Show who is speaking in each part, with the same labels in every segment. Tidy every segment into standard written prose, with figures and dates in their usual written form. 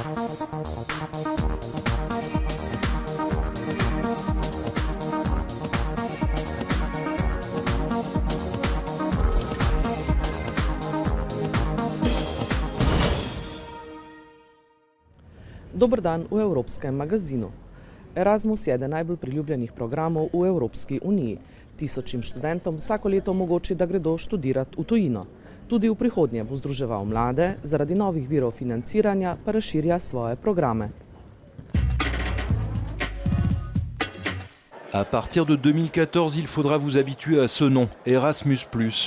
Speaker 1: Dober dan v Evropskem magazinu. Erasmus je eden najbolj priljubljenih programov v Evropski uniji. Tisočim študentom vsako leto omogoči, da gredo študirati v tujino. Tudi v prihodnje bo združeval mlade, zaradi novih virov financiranja pa razširja svoje programe.
Speaker 2: À partir de 2014, il faudra vous habituer à ce nom, Erasmus+.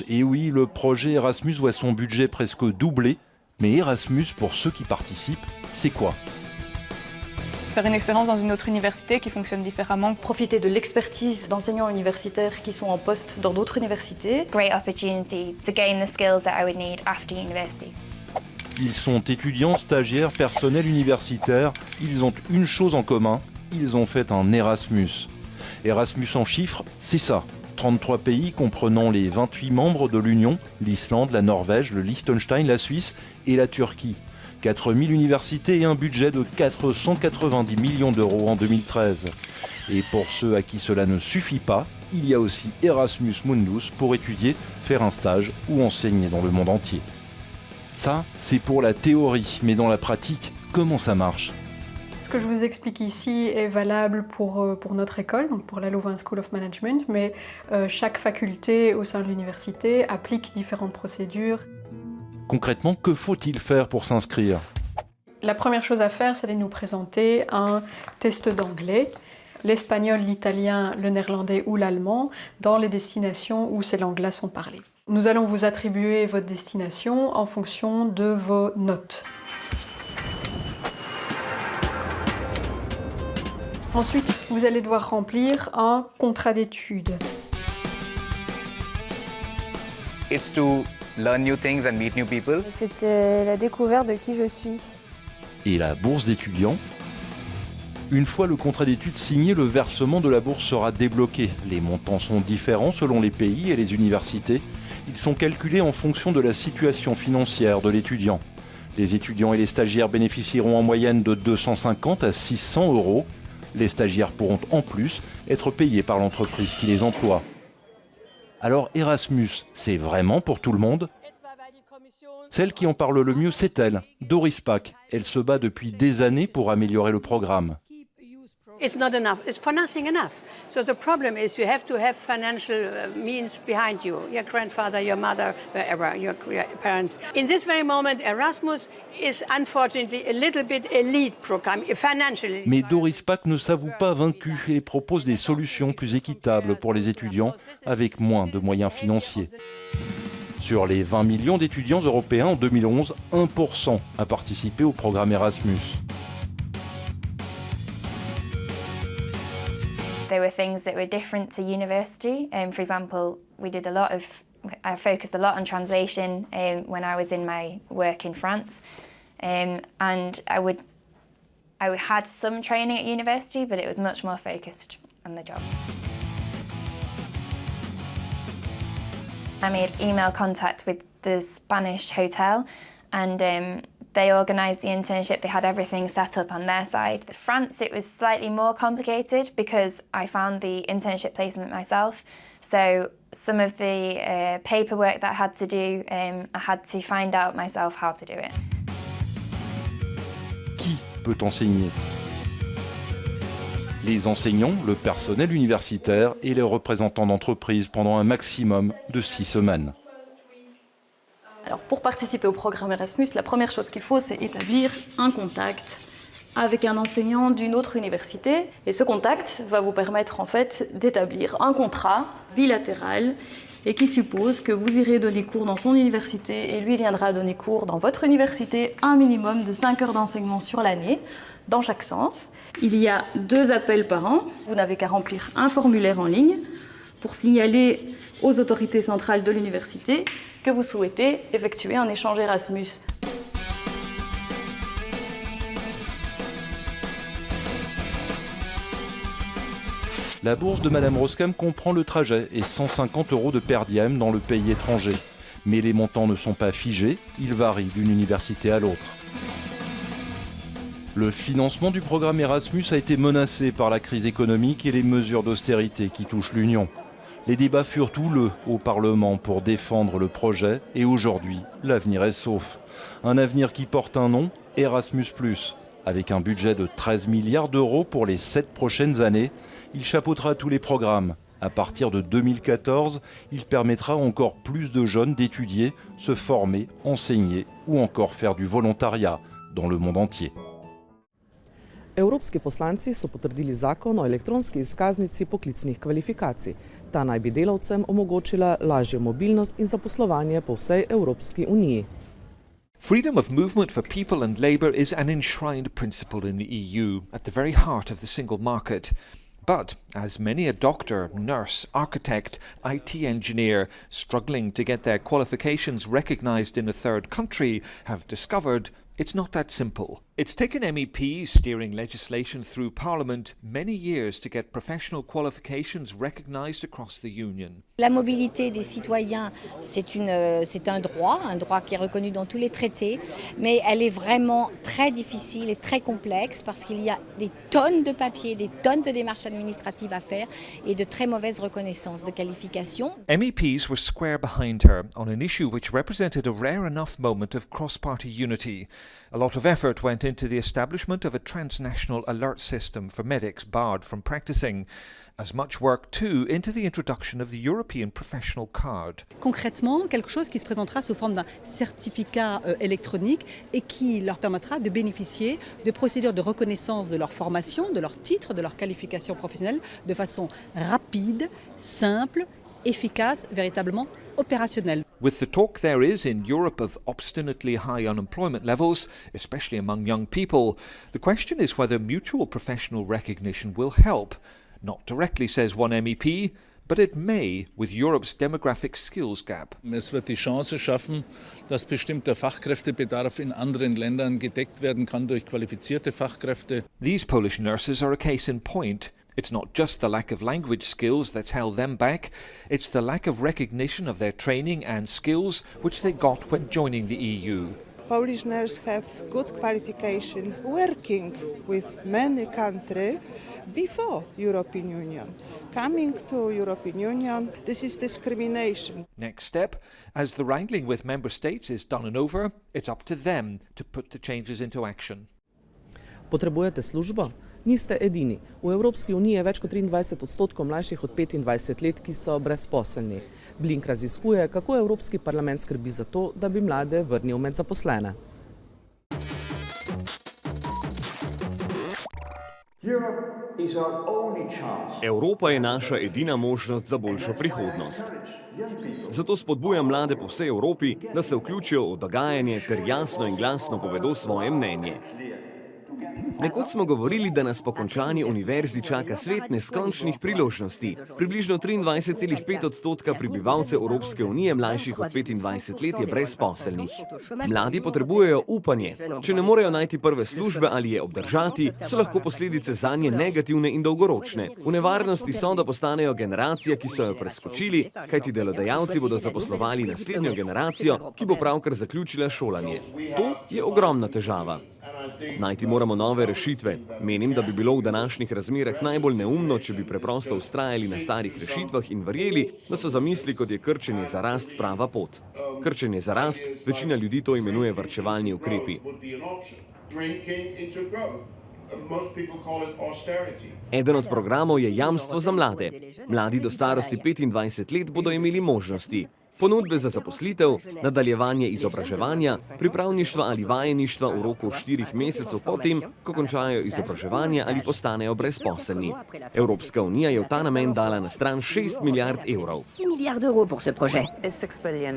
Speaker 2: Et oui, le projet Erasmus voit son budget presque doublé. Mais Erasmus, pour ceux qui participent, c'est quoi ?
Speaker 3: Faire une expérience dans une autre université qui fonctionne différemment.
Speaker 4: Profiter de l'expertise d'enseignants universitaires qui sont en poste dans d'autres universités.
Speaker 5: Great opportunity to gain the skills that I would need after university.
Speaker 2: Ils sont étudiants, stagiaires, personnels universitaires. Ils ont une chose en commun, ils ont fait un Erasmus. Erasmus en chiffres, c'est ça. 33 pays comprenant les 28 membres de l'Union, l'Islande, la Norvège, le Liechtenstein, la Suisse et la Turquie. 4000 universités et un budget de 490 millions d'euros en 2013. Et pour ceux à qui cela ne suffit pas, il y a aussi Erasmus Mundus pour étudier, faire un stage ou enseigner dans le monde entier. Ça, c'est pour la théorie, mais dans la pratique, comment ça marche ?
Speaker 6: Ce que je vous explique ici est valable pour notre école, donc pour la Louvain School of Management, mais chaque faculté au sein de l'université applique différentes procédures.
Speaker 2: Concrètement, que faut-il faire pour s'inscrire ?
Speaker 6: La première chose à faire, c'est de nous présenter un test d'anglais, l'espagnol, l'italien, le néerlandais ou l'allemand, dans les destinations où ces langues-là sont parlées. Nous allons vous attribuer votre destination en fonction de vos notes. Ensuite, vous allez devoir remplir un contrat d'études.
Speaker 7: It's to learn new things and meet new people.
Speaker 8: C'était la découverte de qui je suis.
Speaker 2: Et la bourse d'étudiant ? Une fois le contrat d'études signé, le versement de la bourse sera débloqué. Les montants sont différents selon les pays et les universités. Ils sont calculés en fonction de la situation financière de l'étudiant. Les étudiants et les stagiaires bénéficieront en moyenne de 250 à 600 euros. Les stagiaires pourront en plus être payés par l'entreprise qui les emploie. Alors Erasmus, c'est vraiment pour tout le monde ? Celle qui en parle le mieux, c'est elle, Doris Pack. Elle se bat depuis des années pour améliorer le programme.
Speaker 9: It's not enough. It's financing enough. So the problem is you have to have financial means behind you. Your grandfather, your mother, wherever, your parents. In this very moment, Erasmus is unfortunately a little bit elite program financially.
Speaker 2: Mais Doris Pack ne s'avoue pas vaincue et propose des solutions plus équitables pour les étudiants avec moins de moyens financiers. Sur les 20 millions d'étudiants européens en 2011, 1% a participé au programme Erasmus.
Speaker 5: There were things that were different to university. For example, I focused a lot on translation when I was in my work in France. And I had some training at university, but it was much more focused on the job. I made email contact with the Spanish hotel and they organised the internship. They had everything set up on their side. France, it was slightly more complicated because I found the internship placement myself. So some of the paperwork that I had to do, I had to find out myself how to do it.
Speaker 2: Qui peut enseigner ? Les enseignants, le personnel universitaire et les représentants d'entreprises pendant un maximum de 6 semaines.
Speaker 4: Alors pour participer au programme Erasmus, la première chose qu'il faut, c'est établir un contact avec un enseignant d'une autre université. Et ce contact va vous permettre en fait d'établir un contrat bilatéral et qui suppose que vous irez donner cours dans son université et lui viendra donner cours dans votre université un minimum de 5 heures d'enseignement sur l'année, dans chaque sens. Il y a 2 appels par an. Vous n'avez qu'à remplir un formulaire en ligne pour signaler aux autorités centrales de l'université que vous souhaitez effectuer un échange Erasmus.
Speaker 2: La bourse de Madame Roskam comprend le trajet et 150 euros de per diem dans le pays étranger. Mais les montants ne sont pas figés, ils varient d'une université à l'autre. Le financement du programme Erasmus a été menacé par la crise économique et les mesures d'austérité qui touchent l'Union. Les débats furent houleux au Parlement pour défendre le projet et aujourd'hui, l'avenir est sauf. Un avenir qui porte un nom, Erasmus+. Avec un budget de 13 milliards d'euros pour les 7 prochaines années, il chapeautera tous les programmes. À partir de 2014, il permettra encore plus de jeunes d'étudier, se former, enseigner ou encore faire du volontariat dans le monde entier.
Speaker 1: Evropski poslanci so potrdili zakon o elektronski izkaznici poklicnih kvalifikacij. Ta naj bi delavcem omogočila lažjo mobilnost in zaposlovanje po vsej Evropski uniji.
Speaker 10: Freedom of movement for people and labour is an enshrined principle in the EU, at the very heart of the single market. But as many a doctor, nurse, architect, IT engineer struggling to get their qualifications recognised in a third country have discovered, it's not that simple. It's taken MEPs steering legislation through Parliament many years to get professional qualifications recognised across the Union.
Speaker 11: La mobilité des citoyens, c'est un droit qui est reconnu dans tous les traités, mais elle est vraiment très difficile et très complexe parce qu'il y a des tonnes de papiers, des tonnes de démarches administratives à faire et de très mauvaises reconnaissances de qualifications.
Speaker 10: MEPs were square behind her on an issue which represented a rare enough moment of cross-party unity. A lot of effort went into the establishment of a transnational alert system for medics barred from practicing. As much work too into the introduction of the European Professional Card.
Speaker 12: Concrètement, quelque chose qui se présentera sous forme d'un certificat électronique et qui leur permettra de bénéficier de procédures de reconnaissance de leur formation, de leur titre, de leur qualification professionnelle de façon rapide, simple, efficace, véritablement opérationnelle.
Speaker 10: With the talk there is in Europe of obstinately high unemployment levels, especially among young people, the question is whether mutual professional recognition will help. Not directly, says one MEP, but it may with Europe's demographic skills gap.
Speaker 13: Es wird die Chance schaffen, dass bestimmter Fachkräftebedarf in anderen Ländern gedeckt werden kann durch qualifizierte Fachkräfte.
Speaker 10: These Polish nurses are a case in point. It's not just the lack of language skills that's held them back, it's the lack of recognition of their training and skills which they got when joining the EU.
Speaker 14: Polish nurses have good qualification working with many countries before European Union. Coming to European Union, this is discrimination.
Speaker 10: Next step, as the wrangling with member states is done and over, it's up to them to put the changes into action.
Speaker 1: Potrebujete službo? Niste edini. V Evropski uniji je več kot 23% mlajših od 25 let, ki so brezposelni. Blink raziskuje, kako Evropski parlament skrbi za to, da bi mlade vrnil med zaposlene.
Speaker 15: Evropa je naša edina možnost za boljšo prihodnost. Zato spodbujam mlade po vsej Evropi, da se vključijo v dogajanje ter jasno in glasno povedo svoje mnenje. Nekoč smo govorili, da nas po končani univerzi čaka svet neskončnih priložnosti. Približno 23,5% prebivalcev Evropske unije mlajših od 25 let je brezposelnih. Mladi potrebujejo upanje. Če ne morejo najti prve službe ali je obdržati, so lahko posledice zanje negativne in dolgoročne. V nevarnosti so, da postanejo generacija, ki so jo preskočili, kajti delodajalci bodo zaposlovali naslednjo generacijo, ki bo pravkar zaključila šolanje. To je ogromna težava. Najti moramo nove rešitve. Menim, da bi bilo v današnjih razmerah najbolj neumno, če bi preprosto vztrajali na starih rešitvah in verjeli, da so zamisli, kot je krčenje za rast, prava pot. Krčenje za rast, večina ljudi to imenuje varčevalni ukrepi. Eden od programov je jamstvo za mlade. Mladi do starosti 25 let bodo imeli možnosti. Ponudbe za zaposlitev, nadaljevanje izobraževanja, pripravništva ali vajeništva v roku 4 mesecev potem, ko končajo izobraževanje ali postanejo brezposelni. Evropska unija je v ta namen dala na stran 6 milijard evrov.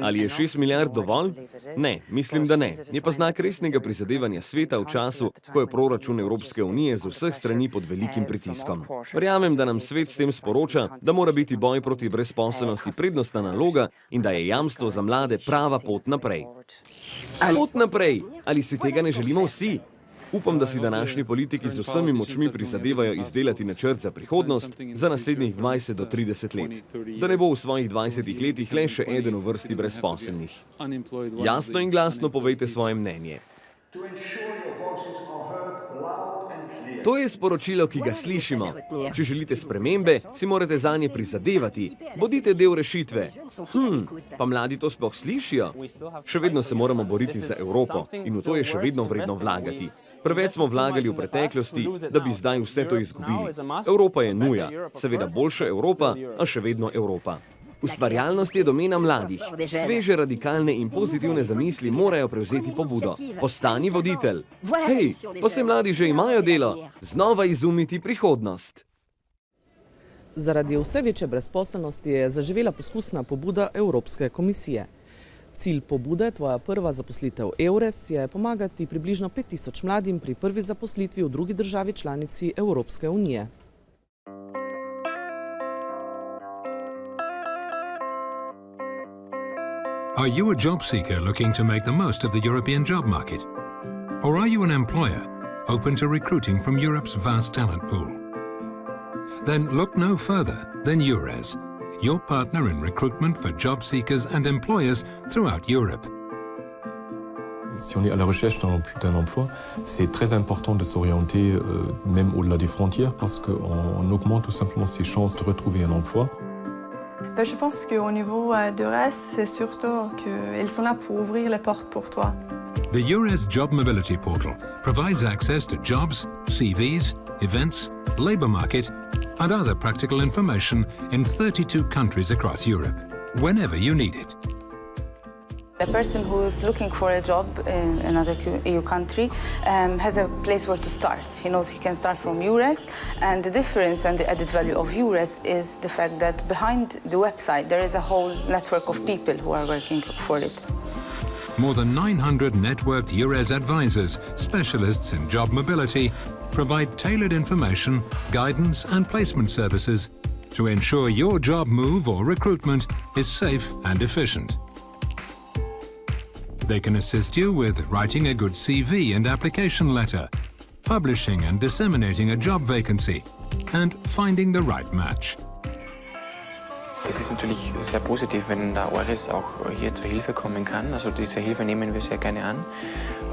Speaker 15: Ali je 6 milijard dovolj? Ne, mislim, da ne. Je pa znak resnega prizadevanja sveta v času, ko je proračun Evropske unije z vseh strani pod velikim pritiskom. Verjamem, da nam svet s tem sporoča, da mora biti boj proti brezposelnosti prednostna naloga in da je jamstvo za mlade prava pot naprej. Pot naprej! Ali si tega ne želimo vsi? Upam, da si današnji politiki z vsemi močmi prizadevajo izdelati načrt za prihodnost za naslednjih 20 do 30 let. Da ne bo v svojih 20 letih le še eden v vrsti brezposelnih. Jasno in glasno povejte svoje mnenje. To je sporočilo, ki ga slišimo. Če želite spremembe, si morate zanje prizadevati. Bodite del rešitve. Pa mladi to sploh slišijo? Še vedno se moramo boriti za Evropo in v to je še vedno vredno vlagati. Preveč smo vlagali v preteklosti, da bi zdaj vse to izgubili. Evropa je nuja. Seveda boljša Evropa, a še vedno Evropa. Ustvarjalnost je domena mladih. Sveže, radikalne in pozitivne zamisli morajo prevzeti pobudo. Postani voditelj. Hej, pa se mladi že imajo delo. Znova izumiti prihodnost.
Speaker 1: Zaradi vse večje brezposelnosti je zaživela poskusna pobuda Evropske komisije. Cilj pobude, tvoja prva zaposlitev EURES, je pomagati približno 5000 mladim pri prvi zaposlitvi v drugi državi članici Evropske unije.
Speaker 16: Are you a job seeker looking to make the most of the European job market? Or are you an employer open to recruiting from Europe's vast talent pool? Then look no further than EURES, your partner in recruitment for job seekers and employers throughout Europe.
Speaker 17: Si on est à la recherche d'un emploi, c'est très important de s'orienter même au-delà des frontières parce qu'on augmente tout simplement ses chances de retrouver un emploi.
Speaker 18: Je pense qu'au niveau d'EURES, c'est surtout qu'ils sont là pour ouvrir les portes pour toi.
Speaker 16: The EURES Job Mobility Portal provides access to jobs, CVs, events, labour market and other practical information in 32 countries across Europe, whenever you need it.
Speaker 19: A person who is looking for a job in another EU country has a place where to start. He knows he can start from EURES, and the difference and the added value of EURES is the fact that behind the website there is a whole network of people who are working for it.
Speaker 16: More than 900 networked EURES advisors, specialists in job mobility, provide tailored information, guidance and placement services to ensure your job move or recruitment is safe and efficient. They can assist you with writing a good CV and application letter, publishing and disseminating a job vacancy, and finding the right match.
Speaker 20: Es ist natürlich sehr positiv, wenn der EURES auch hier zur Hilfe kommen kann. Also diese Hilfe nehmen wir sehr gerne an,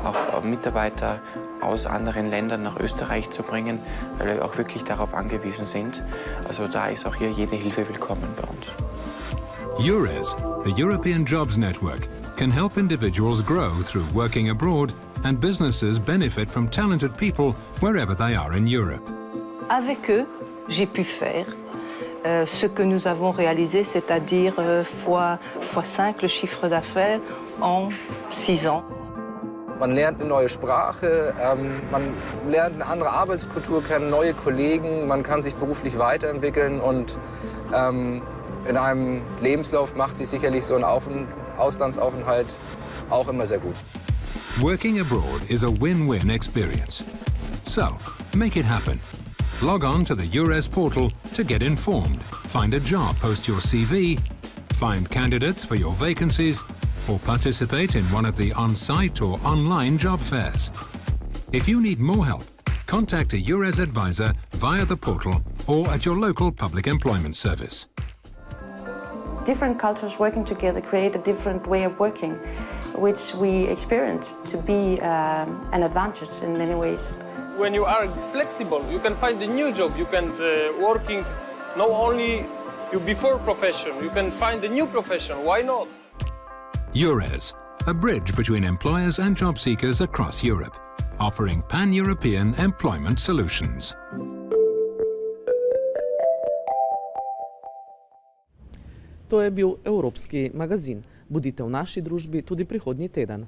Speaker 20: auch Mitarbeiter aus anderen Ländern nach Österreich zu bringen, weil wir auch wirklich darauf angewiesen sind. Also da ist auch hier jede Hilfe willkommen bei uns.
Speaker 16: EURES, the European Jobs Network, can help individuals grow through working abroad and businesses benefit from talented people wherever they are in Europe.
Speaker 21: Avec eux, j'ai pu faire ce que nous avons réalisé, c'est-à-dire fois 5 le chiffre d'affaires en 6 ans.
Speaker 7: Man lernt eine neue Sprache, man lernt eine andere Arbeitskultur kennen, neue Kollegen, man kann sich beruflich weiterentwickeln und in einem Lebenslauf macht sich sicherlich so ein Auslandsaufenthalt auch immer sehr gut.
Speaker 16: Working abroad is a win-win experience. So, make it happen. Log on to the EURES portal to get informed, find a job, post your CV, find candidates for your vacancies, or participate in one of the on-site or online job fairs. If you need more help, contact a EURES advisor via the portal or at your local public employment service.
Speaker 21: Different cultures working together create a different way of working, which we experience to be an advantage in many ways.
Speaker 22: When you are flexible, you can find a new job. You can working not only your before profession, you can find a new profession. Why not?
Speaker 16: EURES, a bridge between employers and job seekers across Europe, offering pan-European employment solutions.
Speaker 1: To je bil Evropski magazin. Bodite v naši družbi tudi prihodnji teden.